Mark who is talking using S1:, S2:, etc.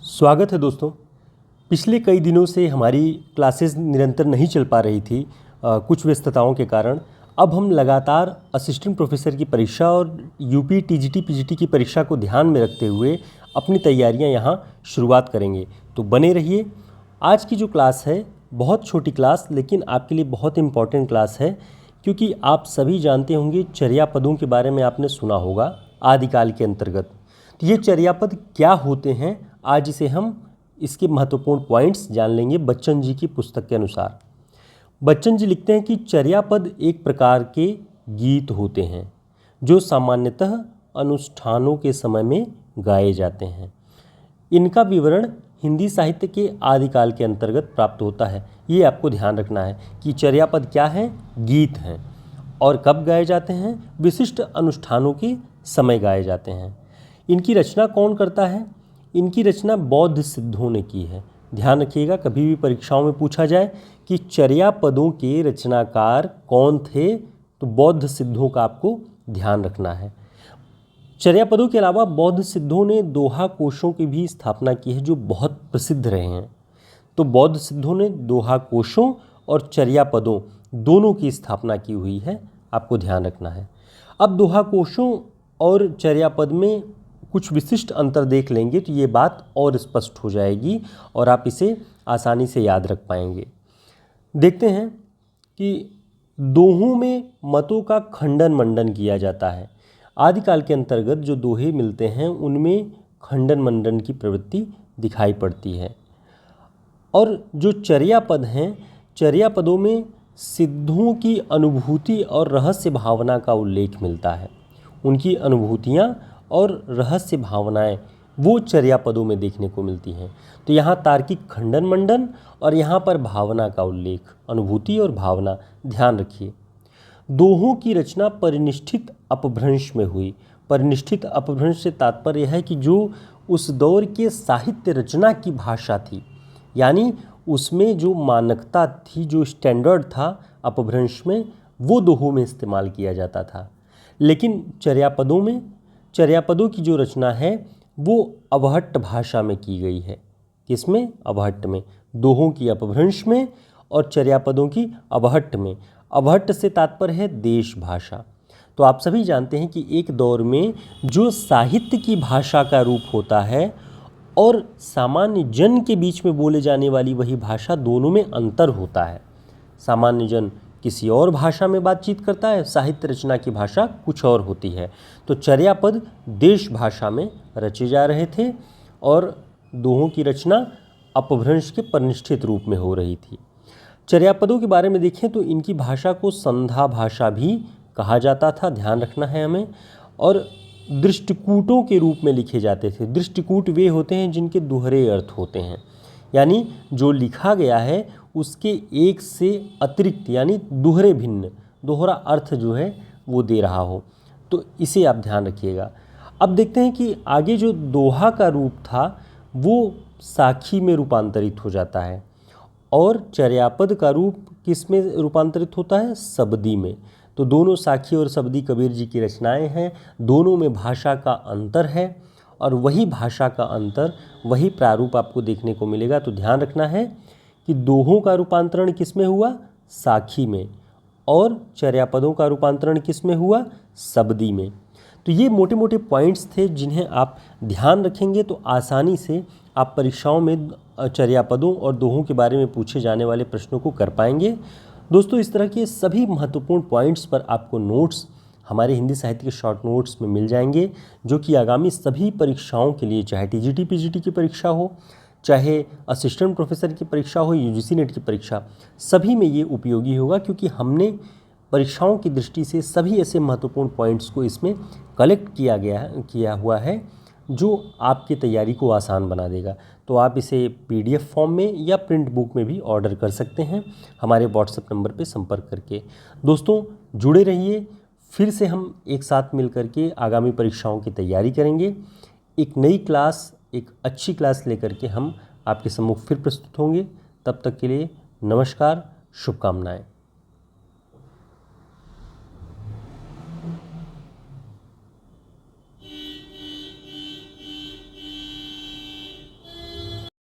S1: स्वागत है दोस्तों। पिछले कई दिनों से हमारी क्लासेस निरंतर नहीं चल पा रही थी कुछ व्यस्तताओं के कारण। अब हम लगातार असिस्टेंट प्रोफेसर की परीक्षा और यूपी टीजीटी पीजीटी की परीक्षा को ध्यान में रखते हुए अपनी तैयारियां यहां शुरुआत करेंगे, तो बने रहिए। आज की जो क्लास है बहुत छोटी क्लास, लेकिन आपके लिए बहुत इम्पॉर्टेंट क्लास है, क्योंकि आप सभी जानते होंगे चर्यापदों के बारे में आपने सुना होगा आदिकाल के अंतर्गत। तो ये चर्यापद क्या होते हैं, आज इसे हम इसके महत्वपूर्ण पॉइंट्स जान लेंगे बच्चन जी की पुस्तक के अनुसार। बच्चन जी लिखते हैं कि चर्यापद एक प्रकार के गीत होते हैं जो सामान्यतः अनुष्ठानों के समय में गाए जाते हैं। इनका विवरण हिंदी साहित्य के आदिकाल के अंतर्गत प्राप्त होता है। ये आपको ध्यान रखना है कि चर्यापद क्या है, गीत हैं, और कब गाए जाते हैं, विशिष्ट अनुष्ठानों के समय गाए जाते हैं। इनकी रचना कौन करता है? इनकी रचना बौद्ध सिद्धों ने की है। ध्यान रखिएगा, कभी भी परीक्षाओं में पूछा जाए कि चर्यापदों के रचनाकार कौन थे, तो बौद्ध सिद्धों का आपको ध्यान रखना है। चर्यापदों के अलावा बौद्ध सिद्धों ने दोहा कोशों की भी स्थापना की है, जो बहुत प्रसिद्ध रहे हैं। तो बौद्ध सिद्धों ने दोहा कोशों और चर्यापदों दोनों की स्थापना की हुई है, आपको ध्यान रखना है। अब दोहा कोशों और चर्यापद में कुछ विशिष्ट अंतर देख लेंगे तो ये बात और स्पष्ट हो जाएगी और आप इसे आसानी से याद रख पाएंगे। देखते हैं कि दोहों में मतों का खंडन मंडन किया जाता है। आदिकाल के अंतर्गत जो दोहे मिलते हैं उनमें खंडन मंडन की प्रवृत्ति दिखाई पड़ती है। और जो चर्यापद हैं, चर्यापदों में सिद्धों की अनुभूति और रहस्य भावना का उल्लेख मिलता है। उनकी अनुभूतियाँ और रहस्य भावनाएं वो चर्यापदों में देखने को मिलती हैं। तो यहाँ तार्किक खंडन मंडन और यहाँ पर भावना का उल्लेख, अनुभूति और भावना, ध्यान रखिए। दोहों की रचना परिनिष्ठित अपभ्रंश में हुई। परिनिष्ठित अपभ्रंश से तात्पर्य है कि जो उस दौर के साहित्य रचना की भाषा थी, यानी उसमें जो मानकता थी, जो स्टैंडर्ड था अपभ्रंश में, वो दोहों में इस्तेमाल किया जाता था। लेकिन चर्यापदों की जो रचना है वो अवहट्ट भाषा में की गई है। किसमें? अवहट्ट में। दोहों की अपभ्रंश में और चर्यापदों की अवहट्ट में। अवहट्ट से तात्पर्य है देश भाषा। तो आप सभी जानते हैं कि एक दौर में जो साहित्य की भाषा का रूप होता है और सामान्य जन के बीच में बोले जाने वाली वही भाषा, दोनों में अंतर होता है। सामान्य जन किसी और भाषा में बातचीत करता है, साहित्य रचना की भाषा कुछ और होती है। तो चर्यापद देश भाषा में रचे जा रहे थे और दोहों की रचना अपभ्रंश के परिनिष्ठित रूप में हो रही थी। चर्यापदों के बारे में देखें तो इनकी भाषा को संधा भाषा भी कहा जाता था, ध्यान रखना है हमें। और दृष्टिकूटों के रूप में लिखे जाते थे। दृष्टिकूट वे होते हैं जिनके दोहरे अर्थ होते हैं, यानी जो लिखा गया है उसके एक से अतिरिक्त, यानी दोहरे भिन्न, दोहरा अर्थ जो है वो दे रहा हो। तो इसे आप ध्यान रखिएगा। अब देखते हैं कि आगे जो दोहा का रूप था वो साखी में रूपांतरित हो जाता है और चर्यापद का रूप किस में रूपांतरित होता है? शब्दी में। तो दोनों साखी और शब्दी कबीर जी की रचनाएं हैं। दोनों में भाषा का अंतर है और वही भाषा का अंतर, वही प्रारूप आपको देखने को मिलेगा। तो ध्यान रखना है कि दोहों का रूपांतरण किस में हुआ? साखी में। और चर्यापदों का रूपांतरण किस में हुआ? शब्दी में। तो ये मोटे मोटे पॉइंट्स थे जिन्हें आप ध्यान रखेंगे तो आसानी से आप परीक्षाओं में चर्यापदों और दोहों के बारे में पूछे जाने वाले प्रश्नों को कर पाएंगे। दोस्तों, इस तरह के सभी महत्वपूर्ण पॉइंट्स पर आपको नोट्स हमारे हिंदी साहित्य के शॉर्ट नोट्स में मिल जाएंगे, जो कि आगामी सभी परीक्षाओं के लिए, चाहे टीजीटी पीजीटी की परीक्षा हो, चाहे असिस्टेंट प्रोफेसर की परीक्षा हो, यूजीसी नेट की परीक्षा, सभी में ये उपयोगी होगा। क्योंकि हमने परीक्षाओं की दृष्टि से सभी ऐसे महत्वपूर्ण पॉइंट्स को इसमें कलेक्ट किया हुआ है जो आपकी तैयारी को आसान बना देगा। तो आप इसे पीडीएफ फॉर्म में या प्रिंट बुक में भी ऑर्डर कर सकते हैं हमारे व्हाट्सएप नंबर पर संपर्क करके। दोस्तों, जुड़े रहिए। फिर से हम एक साथ मिल करके आगामी परीक्षाओं की तैयारी करेंगे। एक नई क्लास, एक अच्छी क्लास लेकर के हम आपके सम्मुख फिर प्रस्तुत होंगे। तब तक के लिए नमस्कार, शुभकामनाएं।